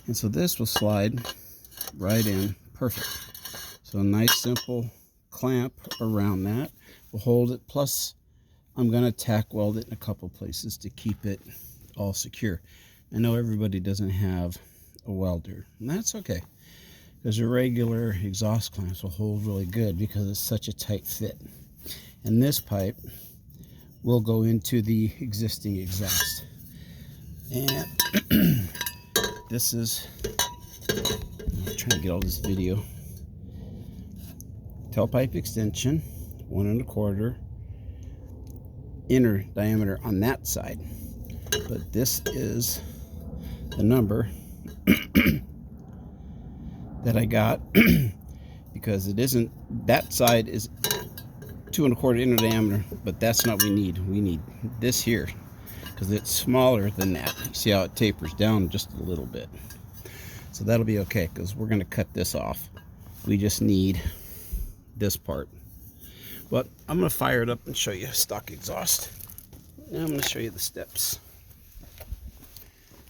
And so this will slide right in perfect. So a nice simple clamp around that will hold it. Plus I'm going to tack weld it in a couple places to keep it all secure. I know everybody doesn't have a welder, and that's okay, because your regular exhaust clamps will hold really good because it's such a tight fit. And this pipe will go into the existing exhaust. And this is, I'm trying to get all this video. Tailpipe extension, 1 1/4 inner diameter on that side. But this is the number that I got because it isn't, that side is 2 1/4 inner diameter, but that's not what we need. We need this here because it's smaller than that. You see how it tapers down just a little bit. So that'll be okay because we're going to cut this off. We just need this part. But I'm going to fire it up and show you stock exhaust. And I'm going to show you the steps.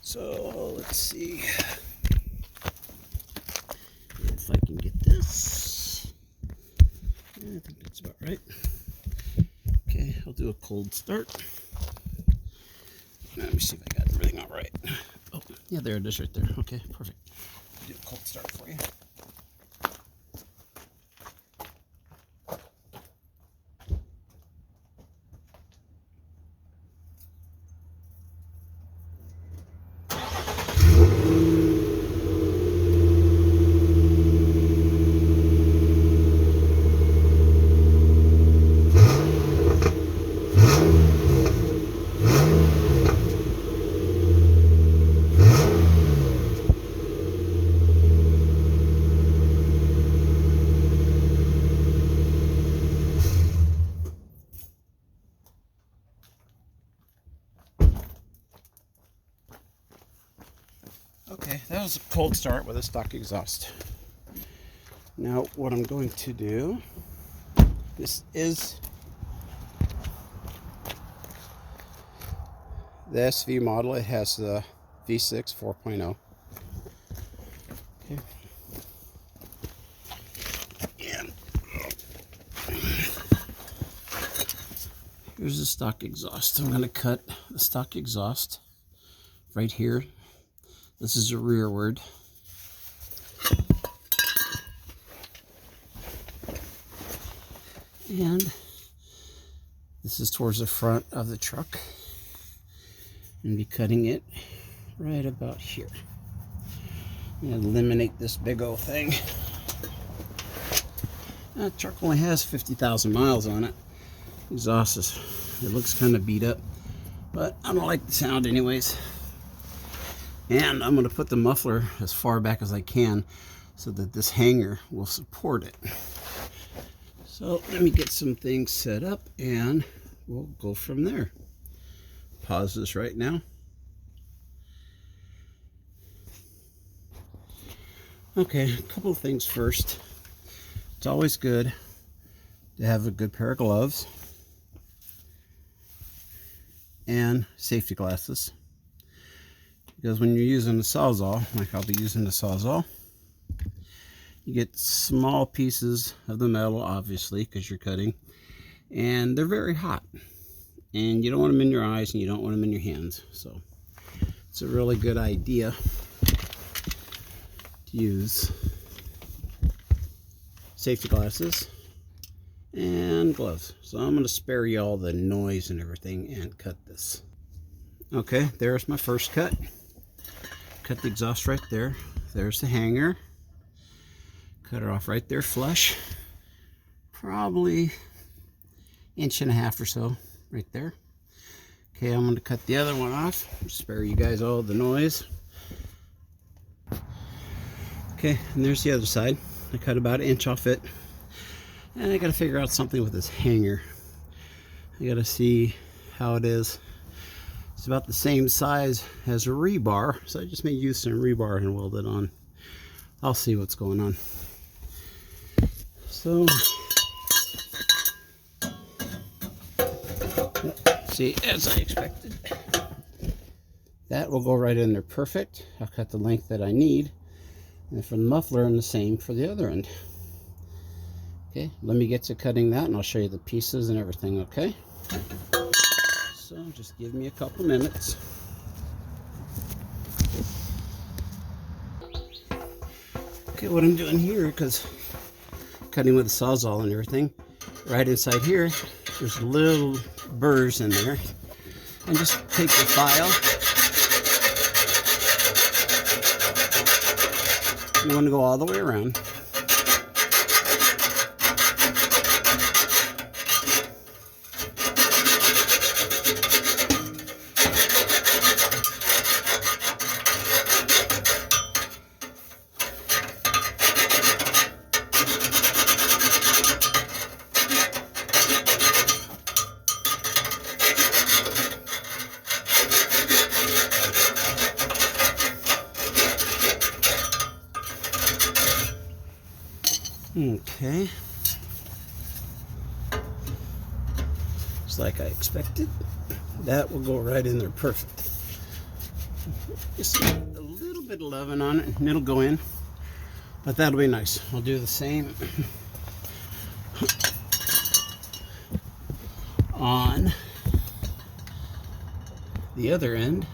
So let's see if I can get this. Yeah, I think that's about right. Okay, I'll do a cold start. Let me see if I got everything all right. Oh, yeah, there it is right there. Okay, perfect. I'll do a cold start for you. Okay, that was a cold start with a stock exhaust. Now what I'm going to do, this is the SV model. It has the V6 4.0. Okay. And here's the stock exhaust. I'm going to cut the stock exhaust right here. This is a rearward. And this is towards the front of the truck. And be cutting it right about here. And eliminate this big old thing. That truck only has 50,000 miles on it. Exhaust is, it looks kind of beat up, but I don't like the sound anyways. And I'm going to put the muffler as far back as I can so that this hanger will support it. So let me get some things set up and we'll go from there. Pause this right now. Okay, a couple of things first. It's always good to have a good pair of gloves and safety glasses. Because when you're using a Sawzall, like I'll be using the Sawzall, you get small pieces of the metal, obviously, because you're cutting, and they're very hot. And you don't want them in your eyes, and you don't want them in your hands. So it's a really good idea to use safety glasses and gloves. So I'm going to spare you all the noise and everything and cut this. Okay, there's my first cut. Cut the exhaust right there. There's the hanger. Cut it off right there flush. Probably 1.5 inches or so right there. Okay, I'm going to cut the other one off. Spare you guys all the noise. Okay, and there's the other side. I cut about 1 inch off it. And I got to figure out something with this hanger. I got to see how it is. It's about the same size as a rebar, so I just may use some rebar and weld it on. I'll see what's going on. So, see, as I expected, That will go right in there perfect. I'll cut the length that I need. And for the muffler, and the same for the other end. Okay, let me get to cutting that and I'll show you the pieces and everything, okay? So just give me a couple minutes. Okay, what I'm doing here, because cutting with the Sawzall and everything, right inside here, there's little burrs in there. And just take the file. You want to go all the way around. Okay. Just like I expected. That will go right in there perfect. Just a little bit of leaven on it and it'll go in. But that'll be nice. I'll do the same on the other end.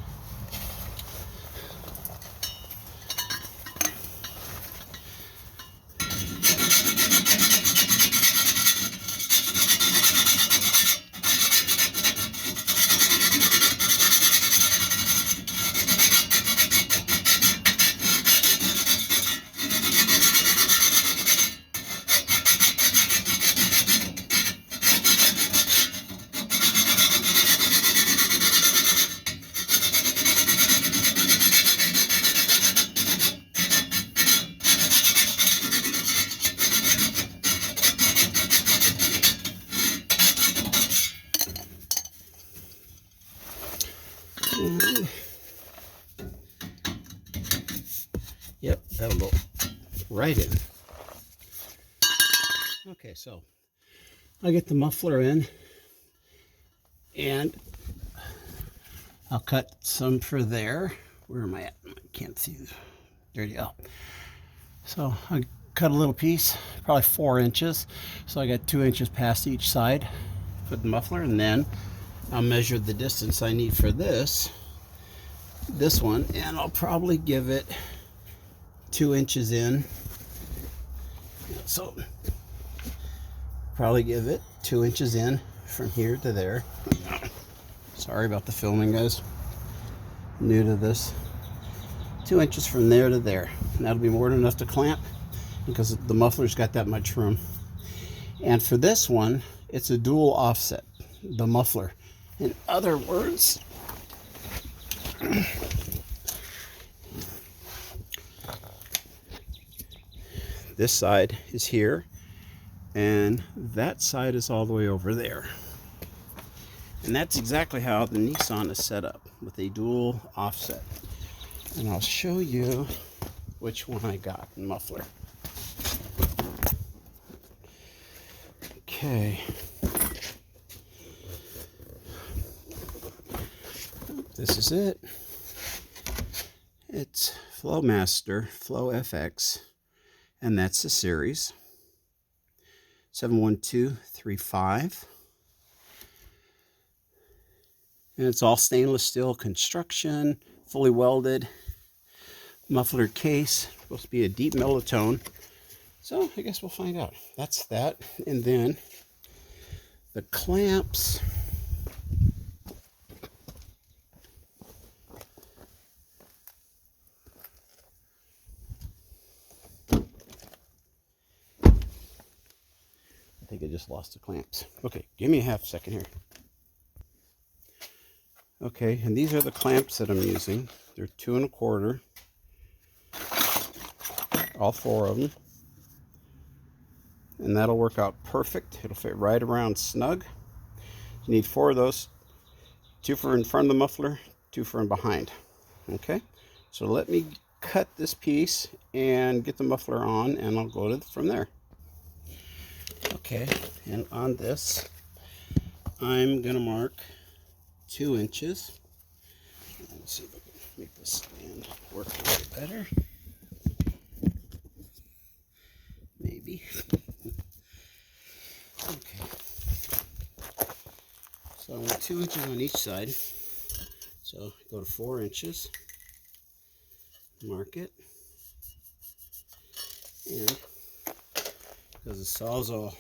Yep, that'll go right in. Okay, so I'll get the muffler in and I'll cut some for there. Where am I at? I can't see. There you go. So I cut a little piece, probably 4 inches. So I got 2 inches past each side for the muffler, and then I'll measure the distance I need for this one, and I'll probably give it 2 inches in. So probably give it 2 inches in from here to there. Sorry about the filming, guys. New to this. 2 inches from there to there. And that'll be more than enough to clamp because the muffler's got that much room. And for this one, it's a dual offset, the muffler. In other words, this side is here and that side is all the way over there. And that's exactly how the Nissan is set up, with a dual offset. And I'll show you which one I got in muffler. Okay. This is it. It's Flowmaster Flow FX, and that's the series 71235. And it's all stainless steel construction, fully welded. Muffler case, supposed to be a deep mellow tone. So I guess we'll find out. That's that. And then the clamps. I think I just lost the clamps. Okay, give me a half second here. Okay, and these are the clamps that I'm using. They're 2 1/4. All 4 of them. And that'll work out perfect. It'll fit right around snug. You need 4 of those. 2 for in front of the muffler, 2 for in behind. Okay, so let me cut this piece and get the muffler on, and I'll go from there. Okay, and on this, I'm gonna mark 2 inches. Let's see if I can make this stand work a little better. Maybe. Okay. So I want 2 inches on each side. So go to 4 inches. Mark it. And because the Sawzall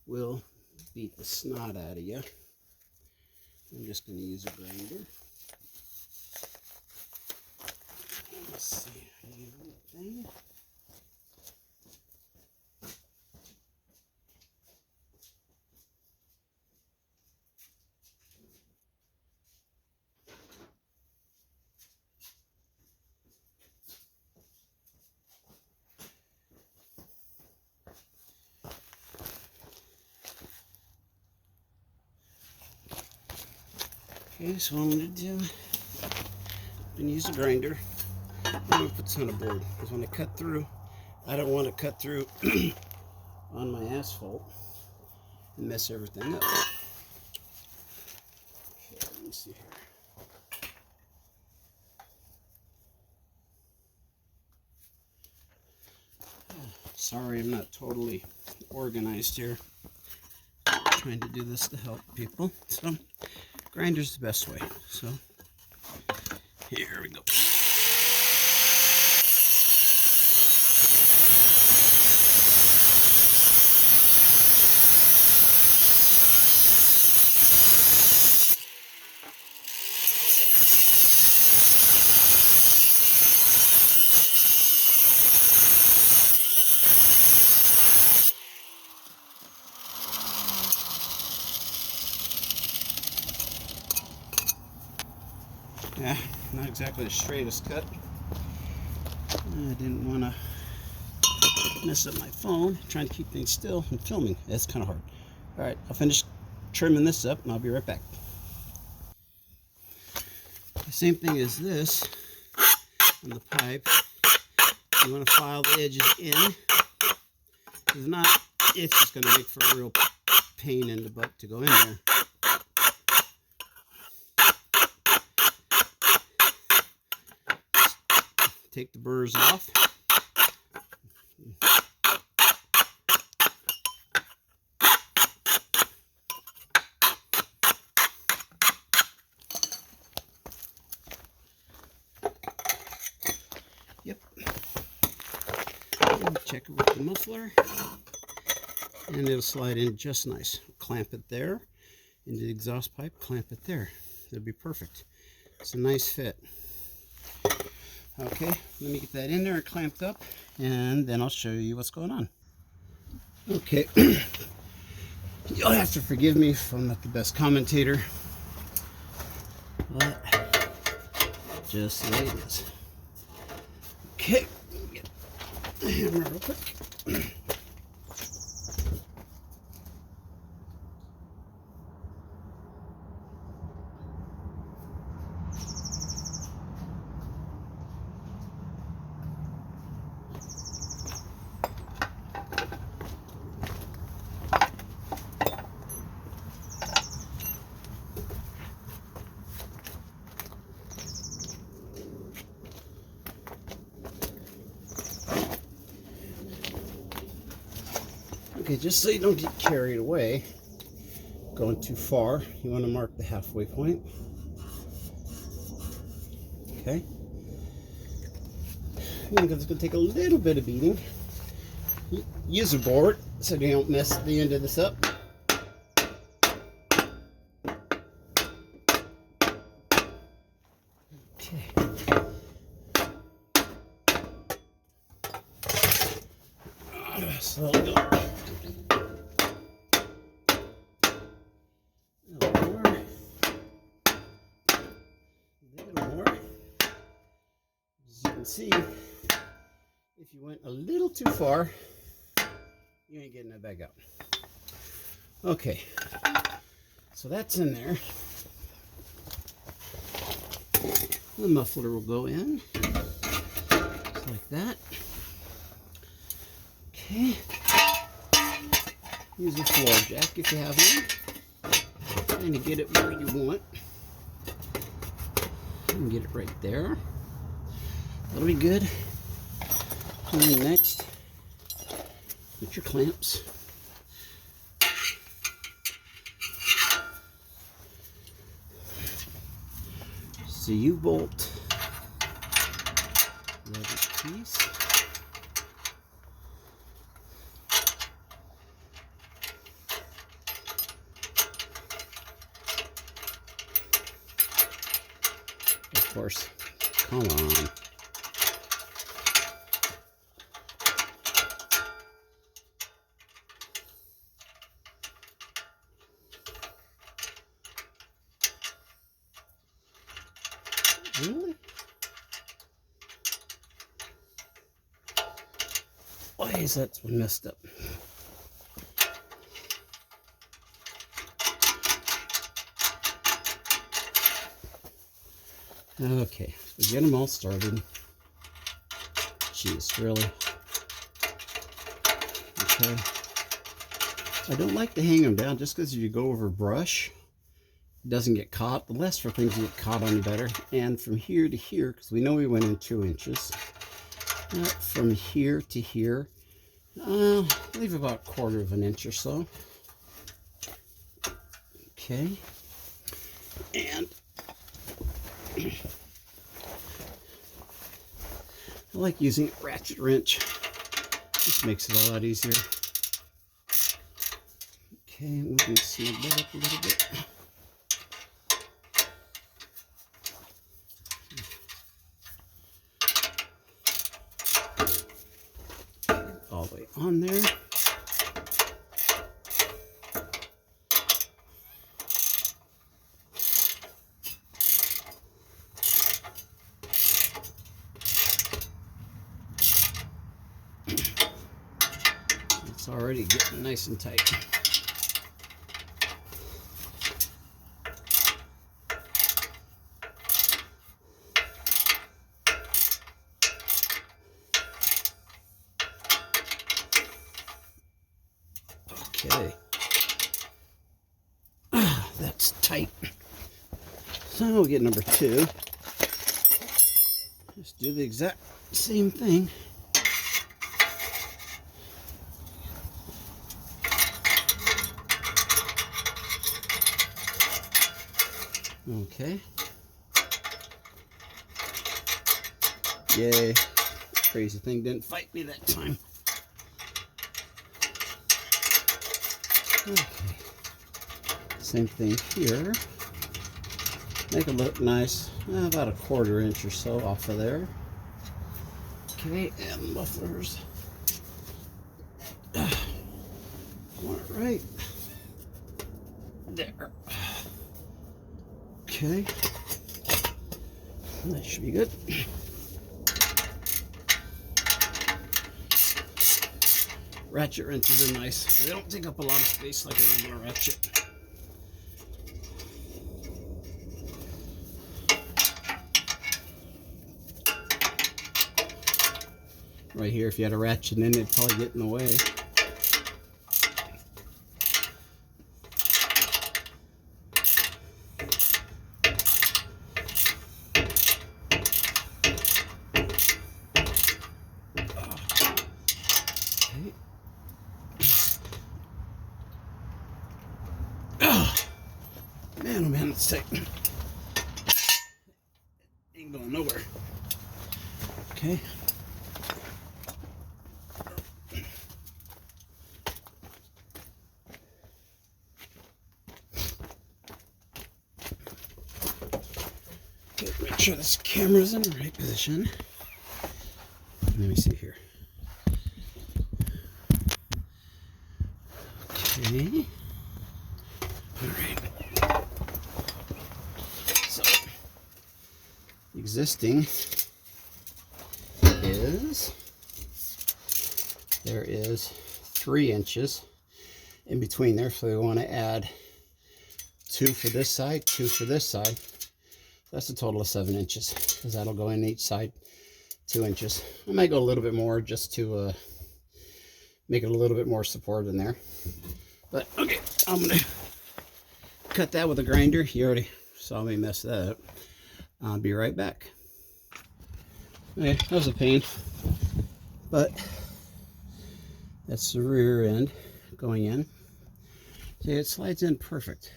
will beat the snot out of you, I'm just going to use a grinder. Let's see. I need one thing. Okay, so what I'm going to do, I'm going to use a grinder. I'm going to put this on a board, because when I cut through, I don't want to cut through on my asphalt and mess everything up. Okay, let me see here. Sorry, I'm not totally organized here. I'm trying to do this to help people. So, grinder's the best way. So, here we go. Yeah, not exactly the straightest cut. I didn't want to mess up my phone. Trying to keep things still and filming. That's kind of hard. All right, I'll finish trimming this up and I'll be right back. The same thing as this on the pipe. You want to file the edges in. If not, it's just going to make for a real pain in the butt to go in there. Take the burrs off. Yep. And check it with the muffler. And it'll slide in just nice. Clamp it there into the exhaust pipe, clamp it there. It'll be perfect. It's a nice fit. Okay, let me get that in there and clamped up, and then I'll show you what's going on. Okay, you'll have to forgive me if I'm not the best commentator, but just the way it is. Okay, get the hammer real quick. Okay, just so you don't get carried away going too far, you want to mark the halfway point. Okay. And it's going to take a little bit of beating. Use a board so you don't mess the end of this up. Okay. Slowly go. See, if you went a little too far, you ain't getting that bag out. Okay, so that's in there. The muffler will go in, just like that. Okay, use a floor jack if you have one, and you get it where you want. and get it right there. That'll be good. And then next, put your clamps. So you bolt the piece. Of course, come on. Really? Why is that messed up? Okay, so get them all started. Jeez, really? Okay. I don't like to hang them down just because you go over brush, it doesn't get caught. The less for things get caught on, the better. And from here to here, because we know we went in 2 inches. From here to here, leave about 1/4 of an inch or so. Okay. And I like using a ratchet wrench. This makes it a lot easier. Okay, we can snug that up a little bit. All the way on there. It's already getting nice and tight. Okay. That's tight. So we'll get number 2. Just do the exact same thing. Okay. Yay. Crazy thing didn't fight me that time. Okay. Same thing here. Make it look nice. About 1/4 inch or so off of there. Okay, and mufflers. Want it right there. Okay. That should be good. Ratchet wrenches are nice. They don't take up a lot of space like a regular ratchet. Right here, if you had a ratchet in it, it'd probably get in the way. Man, oh man, it's tight. Ain't going nowhere. Okay. Okay, make sure this camera's in the right position. Let me see here. Okay. All right. So, existing is, there is 3 inches in between there, so we want to add 2 for this side, 2 for this side. That's a total of 7 inches, because that'll go in each side 2 inches. I might go a little bit more just to make it a little bit more support in there. But okay, I'm gonna cut that with a grinder. You already saw me mess that up. I'll be right back. Okay, that was a pain, but that's the rear end going in. See, it slides in perfect.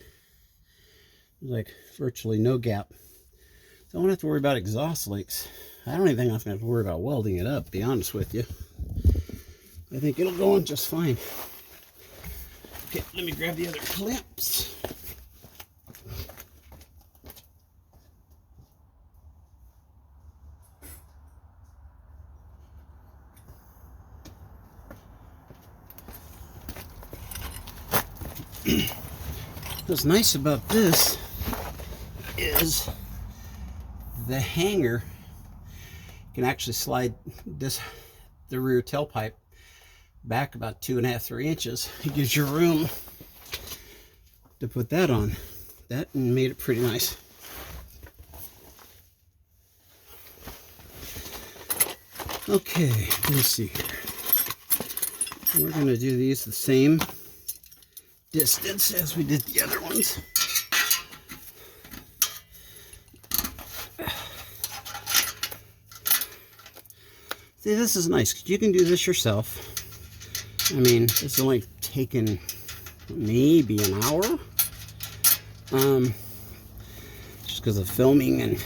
There's like virtually no gap. So I don't have to worry about exhaust leaks. I don't even think I'm going to have to worry about welding it up, to be honest with you. I think it'll go on just fine. Okay, let me grab the other clamps. What's nice about this is the hanger can actually slide the rear tailpipe back about 2.5 to 3 inches. It gives you room to put that on. That made it pretty nice. Okay, let's see here. We're going to do these the same distance as we did the other ones. See, this is nice because you can do this yourself. I mean, it's only taken maybe an hour, just because of filming, and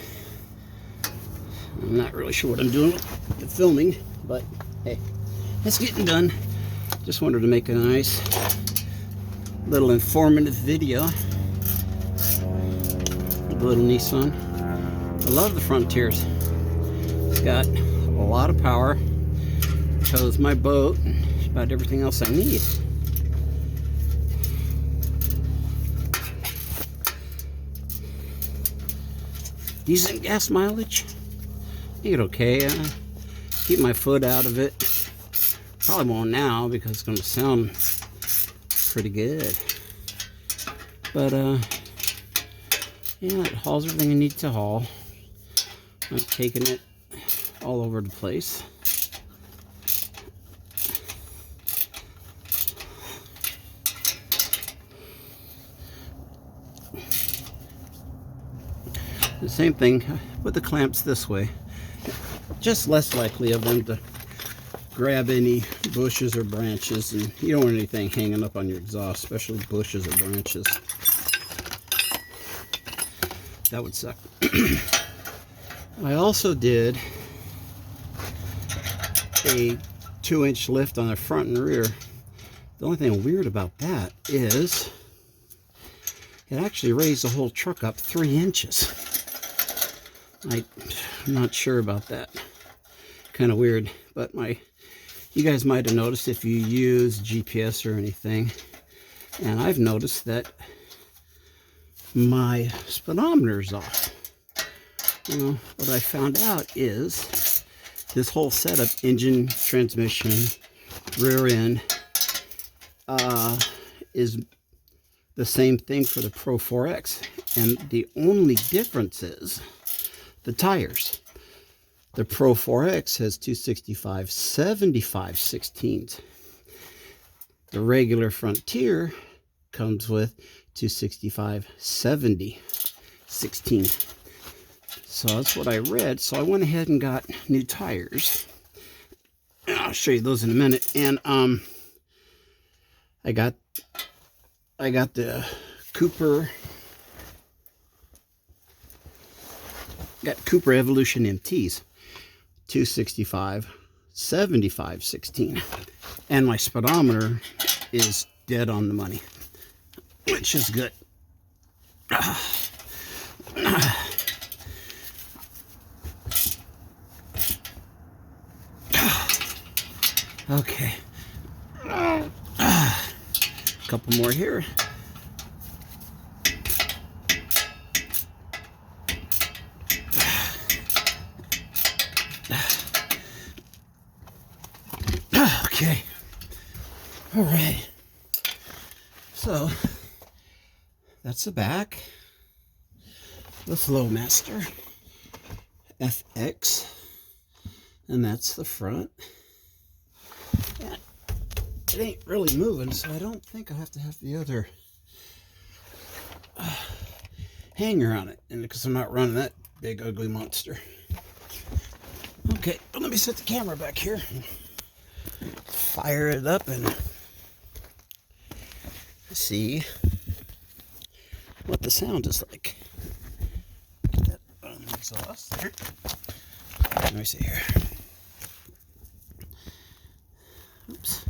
I'm not really sure what I'm doing with the filming, but hey, it's getting done. Just wanted to make a nice little informative video. The little Nissan. I love the Frontiers. It's got a lot of power. Tows my boat and about everything else I need. Decent gas mileage. I get okay. Keep my foot out of it. Probably won't now because it's going to sound pretty good. But yeah, it hauls everything I need to haul. I'm taking it all over the place. The same thing, put the clamps this way. Just less likely of them to grab any bushes or branches, and you don't want anything hanging up on your exhaust, especially bushes or branches. That would suck. I also did a 2-inch lift on the front and rear. The only thing weird about that is it actually raised the whole truck up 3 inches. I'm not sure about that. Kind of weird, but you guys might have noticed if you use GPS or anything, and I've noticed that my speedometer's off. Well, what I found out is this whole setup, engine, transmission, rear end, is the same thing for the Pro 4X, and the only difference is the tires. The Pro 4X has 265 75/16. The regular Frontier comes with 265 70/16. So that's what I read. So I went ahead and got new tires. I'll show you those in a minute. And I got the Cooper Evolution MTs, 265 75/16, and my speedometer is dead on the money, which is good. Okay, a couple more here. Okay, all right, so that's the back, the Flowmaster FX, and that's the front. And it ain't really moving, so I don't think I have to have the other hanger on it, and because I'm not running that big ugly monster. Okay, well, let me set the camera back here. Fire it up and see what the sound is like. Get that on the exhaust there. Let me see here. Oops.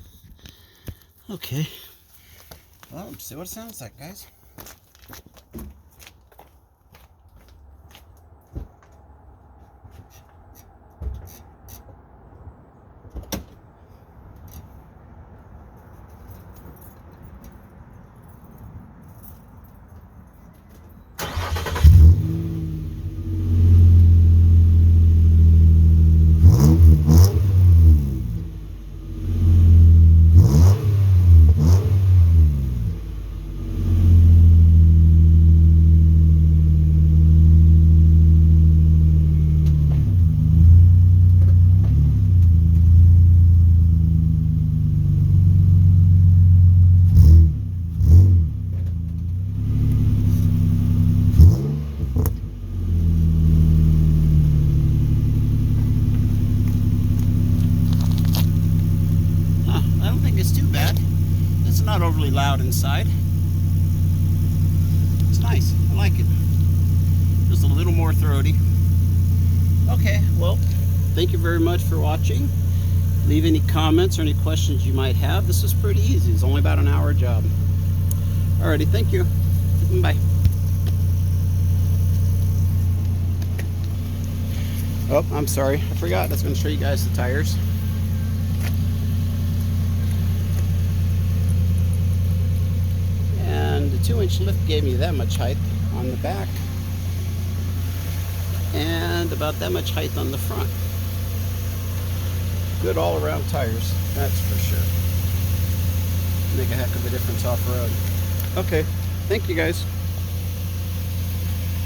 Okay. Well, let's see what it sounds like, guys. Not overly loud inside. It's nice. I like it. Just a little more throaty. Okay, well, thank you very much for watching. Leave any comments or any questions you might have. This was pretty easy. It's only about an hour job. Alrighty, thank you. Bye. Oh, I'm sorry. I forgot. I was going to show you guys the tires. And the 2-inch lift gave me that much height on the back and about that much height on the front. Good all-around tires, that's for sure. Make a heck of a difference off-road. Okay, thank you guys.